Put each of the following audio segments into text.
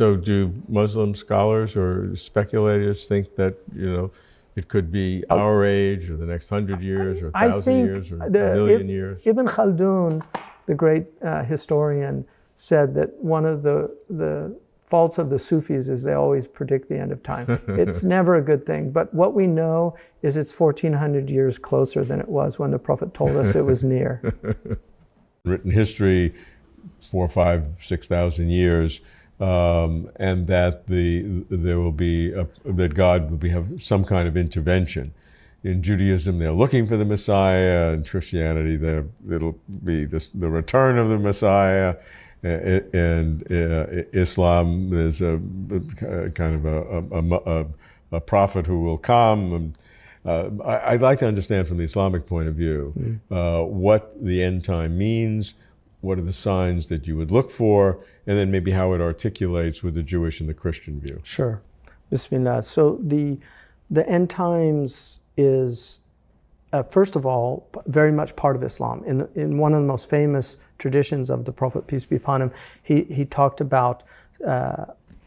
So do Muslim scholars or speculators think that, it could be our age or the next 100 years or 1,000 years or a million years? Ibn Khaldun, the great historian, said that one of the faults of the Sufis is they always predict the end of time. It's never a good thing. But what we know is it's 1,400 years closer than it was when the Prophet told us it was near. Written history, 4,000, 5,000, 6,000 years, and that there will be that God will have some kind of intervention. In Judaism, they're looking for the Messiah. In Christianity, it'll be the return of the Messiah. And Islam, there's a kind of a prophet who will come. I'd like to understand from the Islamic point of view what the end time means, what are the signs that you would look for, and then maybe how it articulates with the Jewish and the Christian view. Sure. Bismillah. So the end times is, first of all, very much part of Islam. In one of the most famous traditions of the Prophet, peace be upon him, he talked about,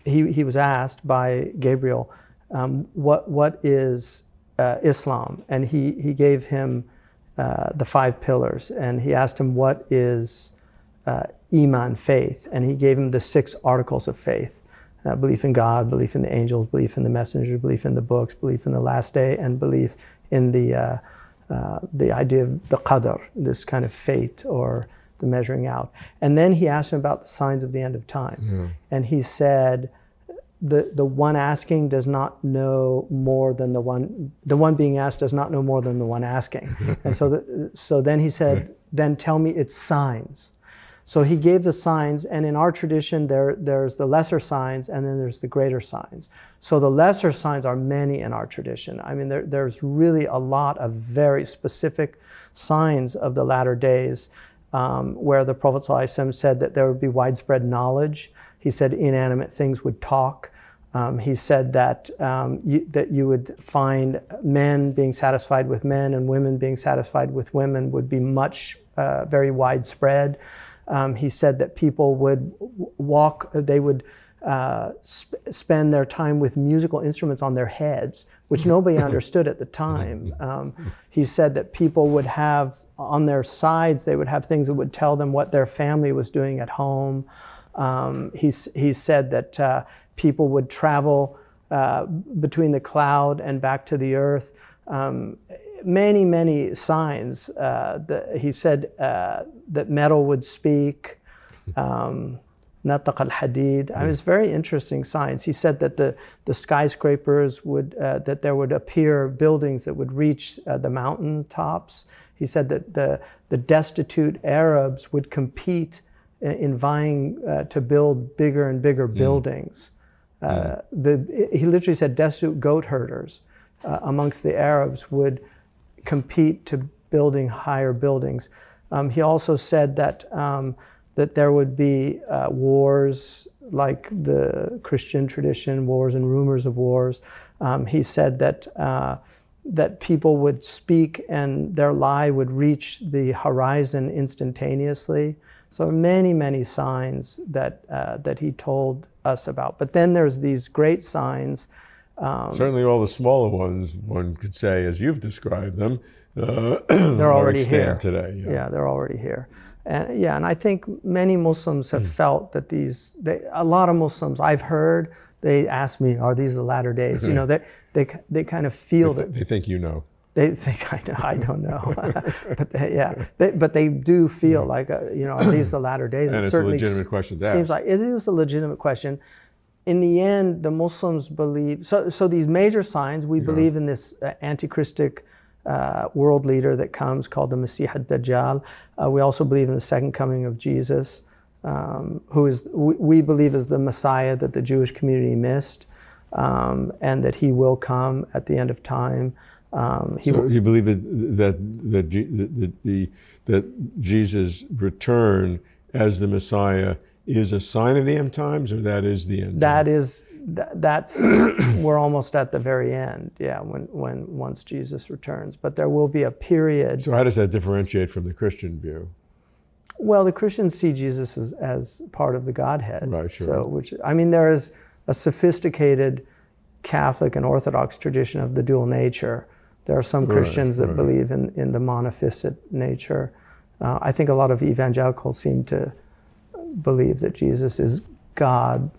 he was asked by Gabriel, what is Islam? And he gave him the 5 pillars, and he asked him, what is Iman, faith? And he gave him the 6 articles of faith. Belief in God, belief in the angels, belief in the messengers, belief in the books, belief in the last day, and belief in the idea of the qadr, this kind of fate or the measuring out. And then he asked him about the signs of the end of time. Yeah. And he said, the one asking does not know more than the one being asked does not know more than the one asking. And so then he said, then tell me its signs. So he gave the signs, and in our tradition, there's the lesser signs, and then there's the greater signs. So the lesser signs are many in our tradition. I mean, there's really a lot of very specific signs of the latter days, where the Prophet ﷺ said that there would be widespread knowledge. He said inanimate things would talk. He said that you would find men being satisfied with men and women being satisfied with women would be very widespread. He said that people would spend their time with musical instruments on their heads, which nobody understood at the time. He said that people would have, on their sides, they would have things that would tell them what their family was doing at home. He said that people would travel between the cloud and back to the earth. Many, many signs. He said that metal would speak, nataq al-hadid. I mean, it's very interesting signs. He said that the skyscrapers would, that there would appear buildings that would reach the mountain tops. He said that the destitute Arabs would compete in vying to build bigger and bigger buildings. He literally said destitute goat herders amongst the Arabs would compete to building higher buildings. He also said that there would be wars like the Christian tradition, wars and rumors of wars. He said that people would speak and their lie would reach the horizon instantaneously. So many, many signs that he told us about. But then there's these great signs. Certainly all the smaller ones, one could say, as you've described them, they're already here today. Yeah, they're already here. And I think many Muslims have felt that a lot of Muslims I've heard, they ask me, are these the latter days? You know, they kind of feel that. They think you know. They think I know. I don't know, but they do feel like are these the latter days? And it's a legitimate question to ask. Seems like it is a legitimate question. In the end, the Muslims believe so. These major signs, we believe in this antichristic world leader that comes called the Masih ad-Dajjal. We also believe in the second coming of Jesus, who we believe is the Messiah that the Jewish community missed, and that he will come at the end of time. So you believe that Jesus' return as the Messiah is a sign of the end times, or that is the end? That's we're almost at the very end. Yeah, once Jesus returns, but there will be a period. So how does that differentiate from the Christian view? Well, the Christians see Jesus as part of the Godhead. Right, sure. So, there is a sophisticated Catholic and Orthodox tradition of the dual nature. There are some Christians that believe in the monophysite nature. I think a lot of evangelicals seem to believe that Jesus is God.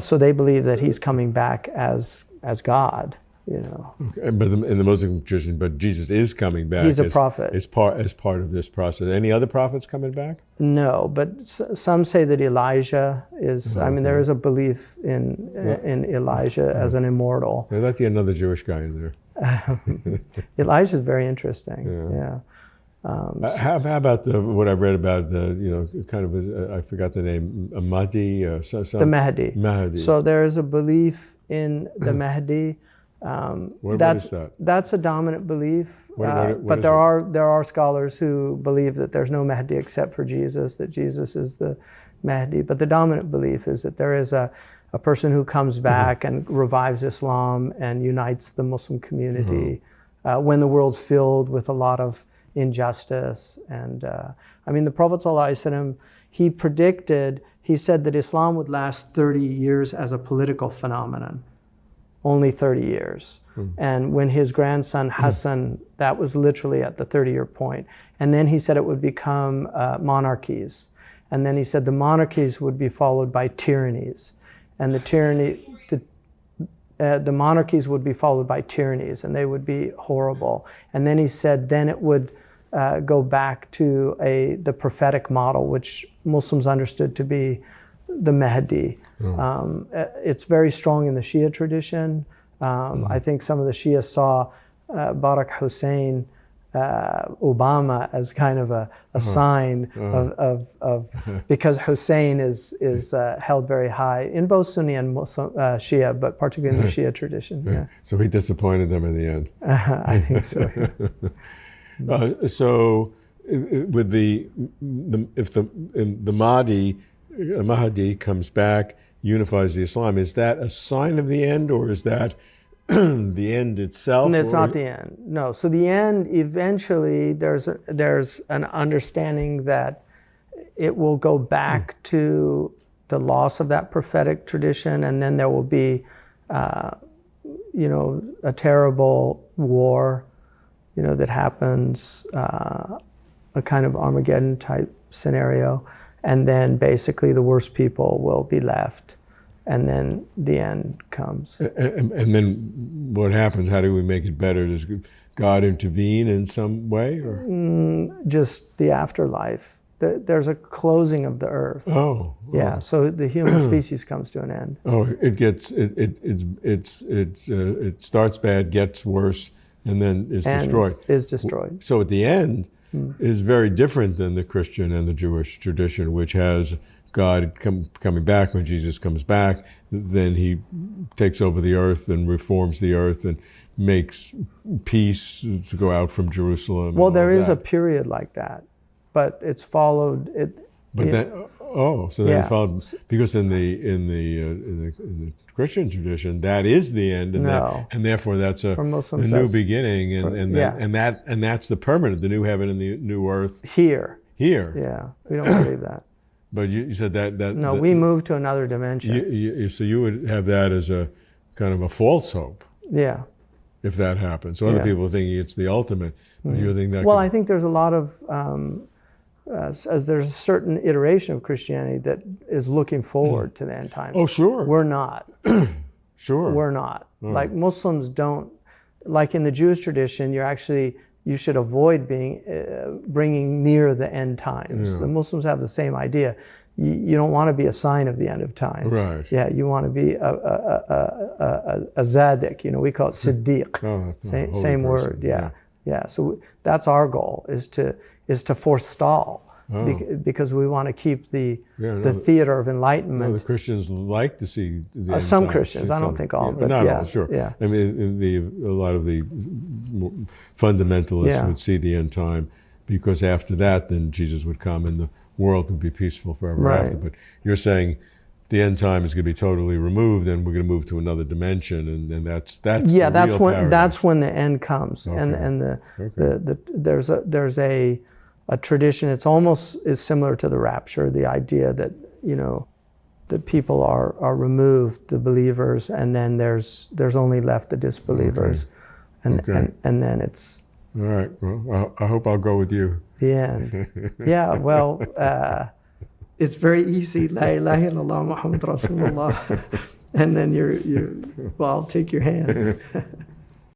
So they believe that he's coming back as God. Okay. But in the Muslim tradition, but Jesus is coming back. He's a prophet. As part of this process. Any other prophets coming back? No, but some say that Elijah is. There is a belief in Elijah as an immortal. There's actually another Jewish guy in there. Elijah is very interesting. Yeah. How about what I read about I forgot the name, Mahdi? The Mahdi. Mahdi. So there is a belief in the Mahdi. What is that? That's a dominant belief. But there are scholars who believe that there's no Mahdi except for Jesus, that Jesus is the Mahdi. But the dominant belief is that there is a person who comes back and revives Islam and unites the Muslim community when the world's filled with a lot of injustice. And the Prophet ﷺ, he said that Islam would last 30 years as a political phenomenon. Only 30 years. And when his grandson Hassan, that was literally at the 30-year point. And then he said it would become monarchies. And then he said the monarchies would be followed by tyrannies. And the monarchies would be followed by tyrannies, and they would be horrible. And then he said then it would go back to the prophetic model, which Muslims understood to be the Mahdi. It's very strong in the Shia tradition. I think some of the Shia saw Barack Hussein, Obama as kind of a sign of because Hussein is held very high in both Sunni and Muslim, Shia, but particularly in the Shia tradition. Yeah. So he disappointed them in the end. I think so. So with the Mahdi comes back, unifies the Islam, is that a sign of the end, or is that the end itself? And it's not the end. No. So the end, eventually, there's an understanding that it will go back to the loss of that prophetic tradition, and then there will be, a terrible war, that happens, a kind of Armageddon type scenario. And then basically the worst people will be left, and then the end comes. And then what happens? How do we make it better? Does God intervene in some way, or just the afterlife? There's a closing of the earth. Oh, yeah. So the human species comes to an end. Oh, it starts bad, gets worse, and then is destroyed. Is destroyed. So at the end. Is very different than the Christian and the Jewish tradition, which has God coming back. When Jesus comes back, then he takes over the earth and reforms the earth and makes peace to go out from Jerusalem. Well, there is a period like that, but it's followed. It's followed because in the Christian tradition, that is the end, and therefore that's a new beginning, and that's the permanent, the new heaven and the new earth. Here. Yeah, we don't believe that. But you said that. No, we move to another dimension. So you would have that as a kind of a false hope. Yeah. If that happens, so other people are thinking it's the ultimate, but you're thinking that. Well, I think there's a lot of. As there's a certain iteration of Christianity that is looking forward to the end times. Oh, sure. We're not. Sure. We're not. Like Muslims don't, like in the Jewish tradition, you should avoid bringing near the end times. Yeah. The Muslims have the same idea. You don't want to be a sign of the end of time. Right. Yeah, you want to be a zaddik, we call it siddiq. Same word, yeah. So that's our goal, is to forestall, because we want to keep the theater of enlightenment. No, the Christians like to see the end some times. Christians, I don't think all, but not all, sure. Yeah. I mean, a lot of the fundamentalists would see the end time, because after that, then Jesus would come and the world would be peaceful forever after. But you're saying the end time is going to be totally removed, and we're going to move to another dimension, and that's yeah, the that's real when paradigm. that's when the end comes, and there's a tradition. It's almost is similar to the rapture, the idea that that people are removed, the believers, and then there's only left the disbelievers, and then it's all right. Well, I hope I'll go with you. the end. Yeah, well, it's very easy. La ilaha illallah Muhammad Rasulullah, and then you're well, I'll take your hand.